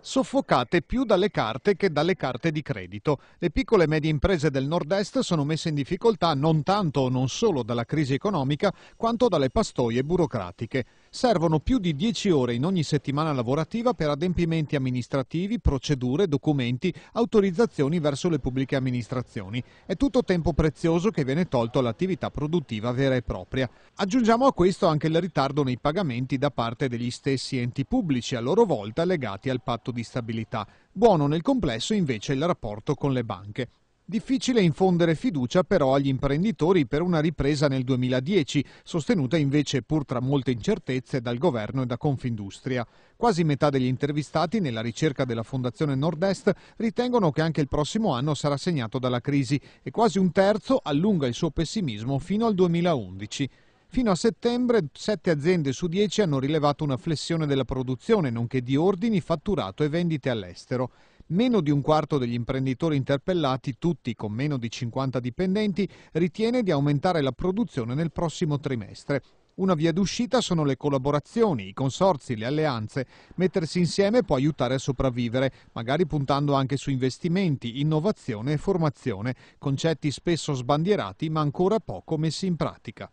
Soffocate più dalle carte che dalle carte di credito. Le piccole e medie imprese del Nord-Est sono messe in difficoltà non tanto o non solo dalla crisi economica, quanto dalle pastoie burocratiche. Servono più di 10 ore in ogni settimana lavorativa per adempimenti amministrativi, procedure, documenti, autorizzazioni verso le pubbliche amministrazioni. È tutto tempo prezioso che viene tolto all'attività produttiva vera e propria. Aggiungiamo a questo anche il ritardo nei pagamenti da parte degli stessi enti pubblici, a loro volta legati al patto di stabilità. Buono nel complesso invece il rapporto con le banche. Difficile infondere fiducia però agli imprenditori per una ripresa nel 2010, sostenuta invece pur tra molte incertezze dal governo e da Confindustria. Quasi metà degli intervistati nella ricerca della Fondazione Nord-Est ritengono che anche il prossimo anno sarà segnato dalla crisi e quasi un terzo allunga il suo pessimismo fino al 2011. Fino a settembre 7 aziende su 10 hanno rilevato una flessione della produzione, nonché di ordini, fatturato e vendite all'estero. Meno di un quarto degli imprenditori interpellati, tutti con meno di 50 dipendenti, ritiene di aumentare la produzione nel prossimo trimestre. Una via d'uscita sono le collaborazioni, i consorzi, le alleanze. Mettersi insieme può aiutare a sopravvivere, magari puntando anche su investimenti, innovazione e formazione, concetti spesso sbandierati ma ancora poco messi in pratica.